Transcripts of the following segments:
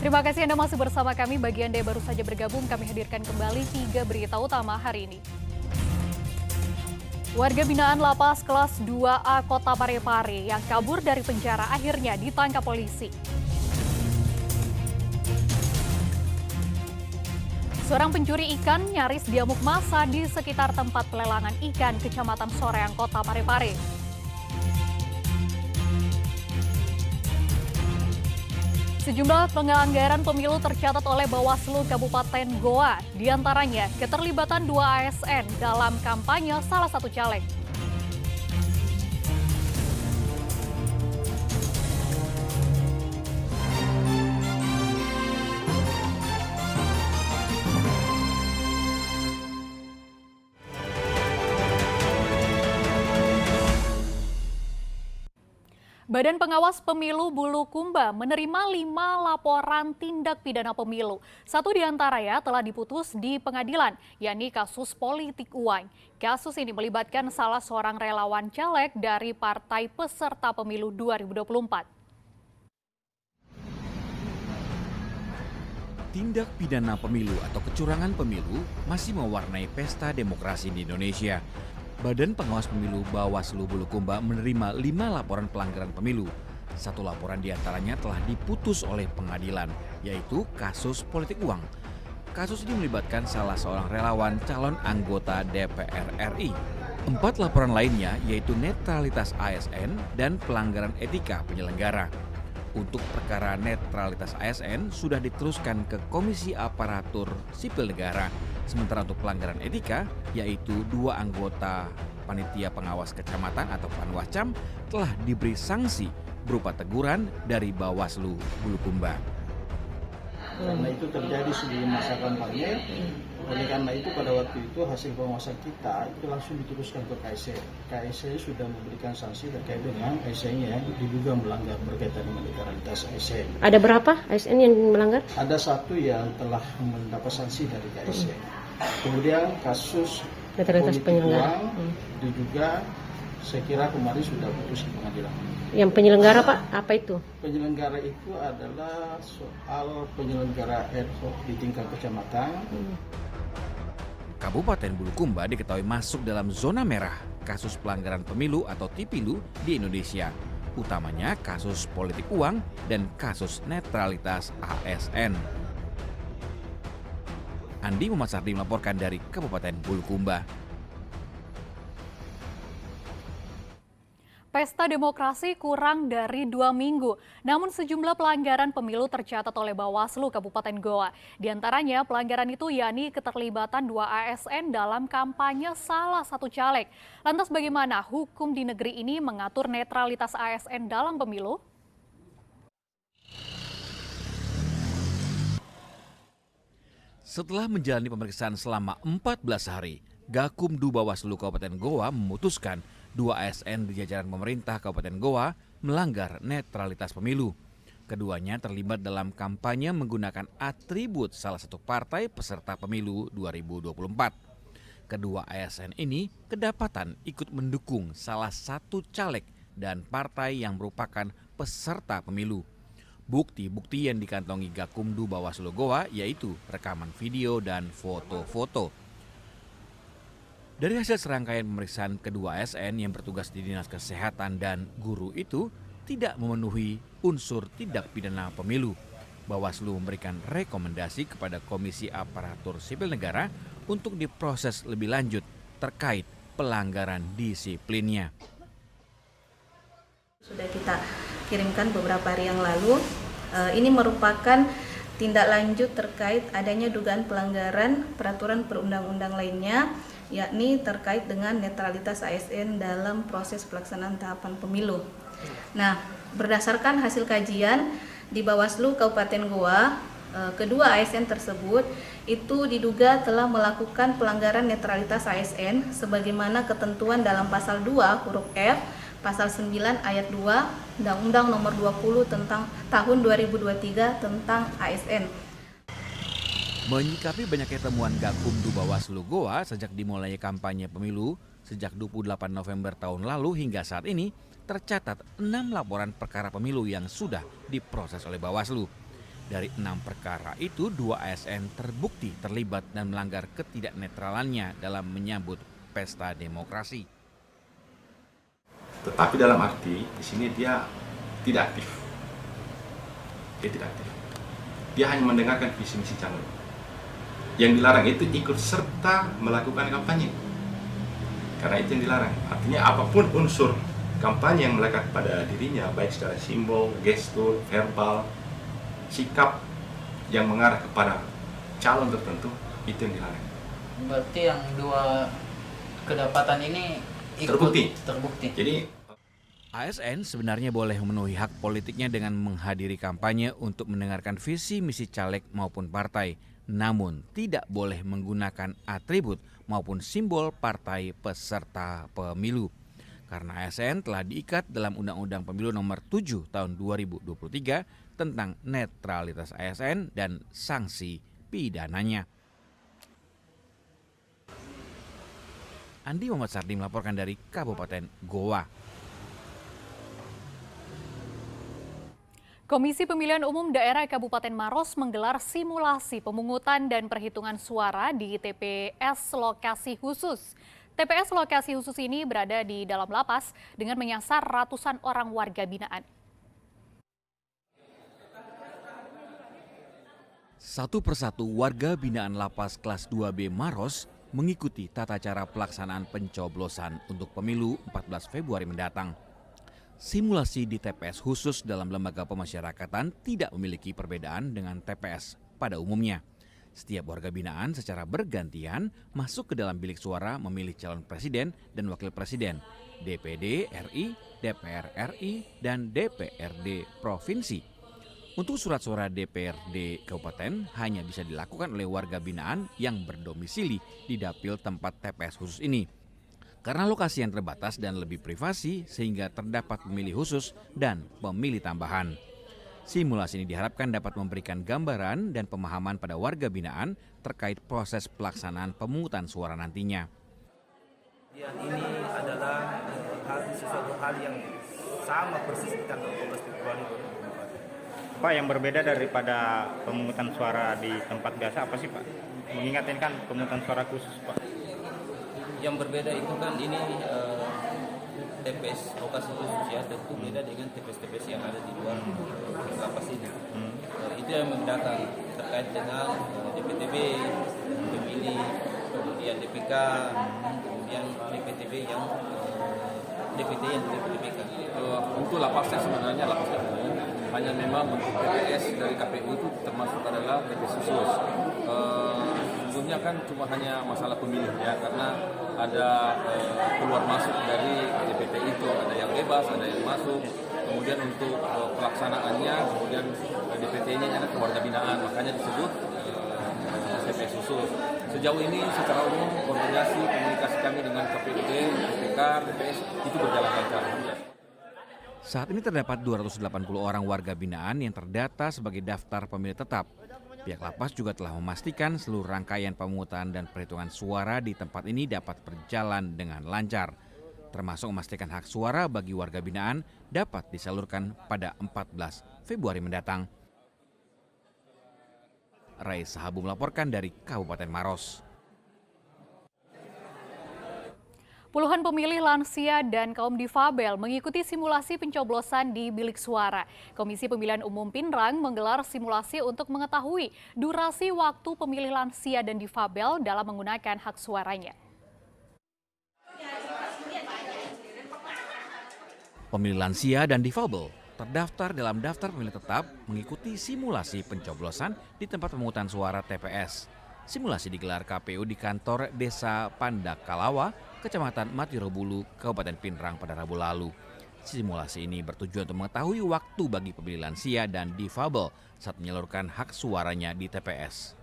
Terima kasih Anda masih bersama kami. Bagi Anda yang baru saja bergabung, kami hadirkan kembali 3 berita utama hari ini. Warga binaan Lapas kelas 2A Kota Parepare yang kabur dari penjara akhirnya ditangkap polisi. Seorang pencuri ikan nyaris diamuk massa di sekitar tempat pelelangan ikan Kecamatan Soreang, Kota Parepare. Sejumlah pelanggaran pemilu tercatat oleh Bawaslu Kabupaten Goa, diantaranya keterlibatan 2 ASN dalam kampanye salah satu caleg. Badan Pengawas Pemilu Bulukumba menerima 5 laporan tindak pidana pemilu. 1 diantaranya telah diputus di pengadilan, yakni kasus politik uang. Kasus ini melibatkan salah seorang relawan caleg dari partai peserta pemilu 2024. Tindak pidana pemilu atau kecurangan pemilu masih mewarnai pesta demokrasi di Indonesia. Badan Pengawas Pemilu Bawaslu Bulukumba menerima 5 laporan pelanggaran pemilu. 1 laporan diantaranya telah diputus oleh pengadilan, yaitu kasus politik uang. Kasus ini melibatkan salah seorang relawan calon anggota DPR RI. 4 laporan lainnya yaitu netralitas ASN dan pelanggaran etika penyelenggara. Untuk perkara netralitas ASN sudah diteruskan ke Komisi Aparatur Sipil Negara. Sementara untuk pelanggaran etika, yaitu 2 anggota Panitia Pengawas Kecamatan atau Panwascam telah diberi sanksi berupa teguran dari Bawaslu Bulukumba. Karena itu terjadi sebelum masa kampanye, oleh karena itu pada waktu itu hasil pengawasan kita itu langsung diteruskan ke KSC. KSC sudah memberikan sanksi terkait dengan ASN-nya yang diduga melanggar berkaitan dengan netralitas ASN. Ada berapa ASN yang melanggar? Ada 1 yang telah mendapat sanksi dari KSC. Kemudian kasus Netralitas penyelenggara diduga saya kira kemarin sudah putus di pengadilan. Yang penyelenggara Pak, apa itu? Penyelenggara itu adalah soal penyelenggara ad hoc di tingkat kecamatan. Kabupaten Bulukumba diketahui masuk dalam zona merah kasus pelanggaran pemilu atau TPILU di Indonesia, utamanya kasus politik uang dan kasus netralitas ASN. Andi Muhammad Sardi melaporkan dari Kabupaten Bulukumba. Pesta demokrasi kurang dari 2 minggu, namun sejumlah pelanggaran pemilu tercatat oleh Bawaslu Kabupaten Goa. Di antaranya pelanggaran itu yakni keterlibatan 2 ASN dalam kampanye salah satu caleg. Lantas bagaimana hukum di negeri ini mengatur netralitas ASN dalam pemilu? Setelah menjalani pemeriksaan selama 14 hari, Gakumdu Bawaslu Kabupaten Goa memutuskan 2 ASN di jajaran pemerintah Kabupaten Goa melanggar netralitas pemilu. Keduanya terlibat dalam kampanye menggunakan atribut salah satu partai peserta pemilu 2024. Kedua ASN ini kedapatan ikut mendukung salah satu caleg dan partai yang merupakan peserta pemilu. Bukti-bukti yang dikantongi Gakumdu Bawaslu Goa yaitu rekaman video dan foto-foto. Dari hasil serangkaian pemeriksaan kedua ASN yang bertugas di Dinas Kesehatan dan guru itu tidak memenuhi unsur tindak pidana pemilu. Bawaslu memberikan rekomendasi kepada Komisi Aparatur Sipil Negara untuk diproses lebih lanjut terkait pelanggaran disiplinnya. Sudah kita kirimkan beberapa hari yang lalu. Ini merupakan tindak lanjut terkait adanya dugaan pelanggaran peraturan perundang-undang lainnya, yakni terkait dengan netralitas ASN dalam proses pelaksanaan tahapan pemilu. Nah, berdasarkan hasil kajian di Bawaslu Kabupaten Goa, kedua ASN tersebut itu diduga telah melakukan pelanggaran netralitas ASN sebagaimana ketentuan dalam pasal 2 huruf F, pasal 9 ayat 2 Undang-Undang Nomor 20 tentang tahun 2023 tentang ASN. Menyikapi banyaknya temuan Gakumdu Bawaslu Goa sejak dimulainya kampanye pemilu sejak 28 November tahun lalu hingga saat ini, tercatat 6 laporan perkara pemilu yang sudah diproses oleh Bawaslu. Dari 6 perkara itu, 2 ASN terbukti terlibat dan melanggar ketidaknetralannya dalam menyambut pesta demokrasi. Tetapi dalam arti di sini dia tidak aktif. Dia tidak aktif. Dia hanya mendengarkan visi misi calon. Yang dilarang itu ikut serta melakukan kampanye. Karena itu yang dilarang. Artinya apapun unsur kampanye yang melekat pada dirinya, baik secara simbol, gestur, verbal, sikap yang mengarah kepada calon tertentu, itu yang dilarang. Berarti yang 2 kedapatan ini ikut terbukti. Jadi ASN sebenarnya boleh memenuhi hak politiknya dengan menghadiri kampanye untuk mendengarkan visi misi caleg maupun partai, namun tidak boleh menggunakan atribut maupun simbol partai peserta pemilu. Karena ASN telah diikat dalam Undang-Undang Pemilu Nomor 7 Tahun 2023 tentang netralitas ASN dan sanksi pidananya. Andi Muhammad Sardi melaporkan dari Kabupaten Goa. Komisi Pemilihan Umum Daerah Kabupaten Maros menggelar simulasi pemungutan dan perhitungan suara di TPS lokasi khusus. TPS lokasi khusus ini berada di dalam lapas dengan menyasar ratusan orang warga binaan. Satu persatu warga binaan lapas kelas 2B Maros mengikuti tata cara pelaksanaan pencoblosan untuk pemilu 14 Februari mendatang. Simulasi di TPS khusus dalam lembaga pemasyarakatan tidak memiliki perbedaan dengan TPS pada umumnya. Setiap warga binaan secara bergantian masuk ke dalam bilik suara memilih calon presiden dan wakil presiden, DPD RI, DPR RI, dan DPRD provinsi. Untuk surat suara DPRD Kabupaten hanya bisa dilakukan oleh warga binaan yang berdomisili di dapil tempat TPS khusus ini. Karena lokasi yang terbatas dan lebih privasi sehingga terdapat pemilih khusus dan pemilih tambahan. Simulasi ini diharapkan dapat memberikan gambaran dan pemahaman pada warga binaan terkait proses pelaksanaan pemungutan suara nantinya. Ini adalah sesuatu hal yang sama persis di tanggal 12 Februari 2024. Pak, yang berbeda daripada pemungutan suara di tempat biasa apa sih Pak? Mengingat ini kan pemungutan suara khusus Pak. Yang berbeda itu kan ini TPS lokasi khusus ya, tentu beda dengan TPS-TPS yang ada di luar lapas ini. Itu yang membedakan terkait dengan DPTB, pemilih, kemudian DPK, kemudian DPTB yang DPT yang DPK. Untuk lapasnya sebenarnya lapasnya umum, hanya memang bentuk TPS dari KPU itu termasuk adalah TPS khusus. Sebelumnya kan cuma hanya masalah pemilih ya, karena ada keluar masuk dari DPT itu, ada yang bebas, ada yang masuk. Kemudian untuk pelaksanaannya, kemudian DPT-nya ada keluarga binaan, makanya disebut TPS khusus. Sejauh ini secara umum koordinasi komunikasi kami dengan KPUD, DPK, DPS itu berjalan lancar. Saat ini terdapat 280 orang warga binaan yang terdata sebagai daftar pemilih tetap. Pihak lapas juga telah memastikan seluruh rangkaian pemungutan dan perhitungan suara di tempat ini dapat berjalan dengan lancar. Termasuk memastikan hak suara bagi warga binaan dapat disalurkan pada 14 Februari mendatang. Rai Sahabu melaporkan dari Kabupaten Maros. Puluhan pemilih lansia dan kaum difabel mengikuti simulasi pencoblosan di bilik suara. Komisi Pemilihan Umum Pinrang menggelar simulasi untuk mengetahui durasi waktu pemilih lansia dan difabel dalam menggunakan hak suaranya. Pemilih lansia dan difabel terdaftar dalam daftar pemilih tetap mengikuti simulasi pencoblosan di tempat pemungutan suara TPS. Simulasi digelar KPU di kantor Desa Pandakalawa, Kecamatan Matirobulu, Kabupaten Pinrang pada Rabu lalu. Simulasi ini bertujuan untuk mengetahui waktu bagi pemilih lansia dan difabel saat menyalurkan hak suaranya di TPS.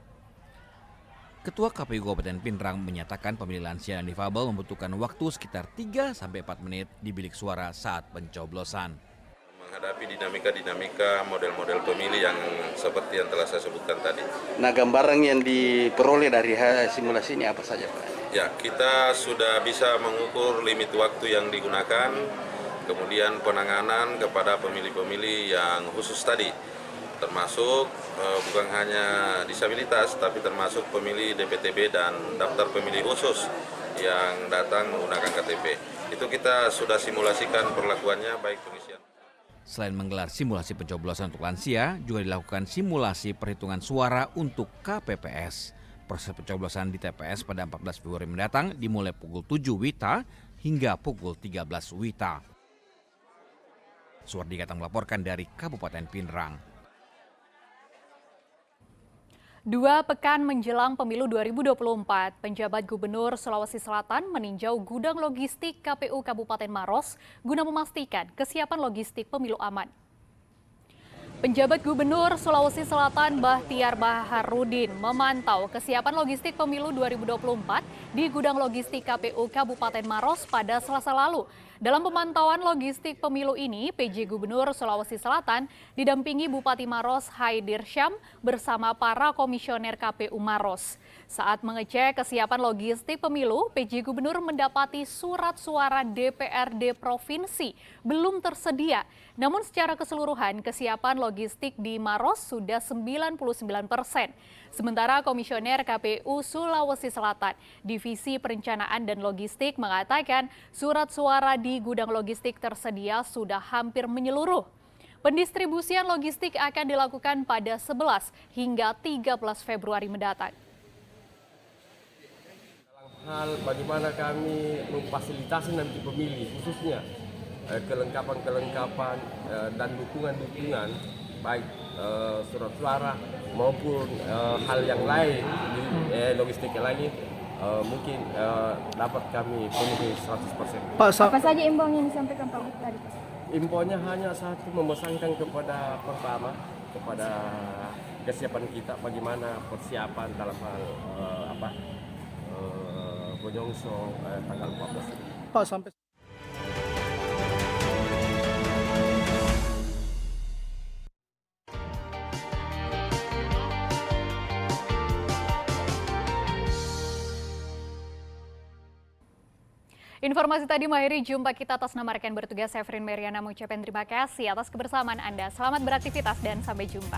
Ketua KPU Kabupaten Pinrang menyatakan pemilih lansia dan difabel membutuhkan waktu sekitar 3-4 menit di bilik suara saat pencoblosan. Menghadapi dinamika-dinamika model-model pemilih yang seperti yang telah saya sebutkan tadi. Nah, gambaran yang diperoleh dari simulasi ini apa saja Pak? Ya, kita sudah bisa mengukur limit waktu yang digunakan, kemudian penanganan kepada pemilih-pemilih yang khusus tadi. termasuk bukan hanya disabilitas, tapi termasuk pemilih DPTB dan daftar pemilih khusus yang datang menggunakan KTP. Itu kita sudah simulasikan perlakuannya baik pengisian. Selain menggelar simulasi pencoblosan untuk lansia, juga dilakukan simulasi perhitungan suara untuk KPPS. Proses pencoblosan di TPS pada 14 Februari mendatang dimulai pukul 7 WITA hingga pukul 13 WITA. Suwardi Gatang melaporkan dari Kabupaten Pinrang. 2 pekan menjelang pemilu 2024, penjabat Gubernur Sulawesi Selatan meninjau gudang logistik KPU Kabupaten Maros guna memastikan kesiapan logistik pemilu aman. Penjabat Gubernur Sulawesi Selatan Bahtiar Baharudin memantau kesiapan logistik pemilu 2024 di gudang logistik KPU Kabupaten Maros pada Selasa lalu. Dalam pemantauan logistik pemilu ini, PJ Gubernur Sulawesi Selatan didampingi Bupati Maros Haidir Syam bersama para komisioner KPU Maros. Saat mengecek kesiapan logistik pemilu, PJ Gubernur mendapati surat suara DPRD Provinsi belum tersedia. Namun secara keseluruhan kesiapan logistik di Maros sudah 99%. Sementara Komisioner KPU Sulawesi Selatan, Divisi Perencanaan dan Logistik mengatakan surat suara di gudang logistik tersedia sudah hampir menyeluruh. Pendistribusian logistik akan dilakukan pada 11 hingga 13 Februari mendatang. Dalam hal bagaimana kami memfasilitasi nanti pemilih, khususnya kelengkapan-kelengkapan dan dukungan-dukungan, baik surat suara maupun hal yang lain di logistik yang lain, mungkin dapat kami penuhi 100%. Pak, apa saja imbauan yang disampaikan Pak Buk tadi? Imbauannya hanya satu, memesankan kepada pertama, kepada kesiapan kita, bagaimana persiapan dalam hal Bojongsong tanggal 14. Pak, sampai Informasi tadi mengakhiri jumpa kita. Atas nama rekan bertugas, Sevrin Meriana mengucapkan terima kasih atas kebersamaan Anda. Selamat beraktivitas dan sampai jumpa.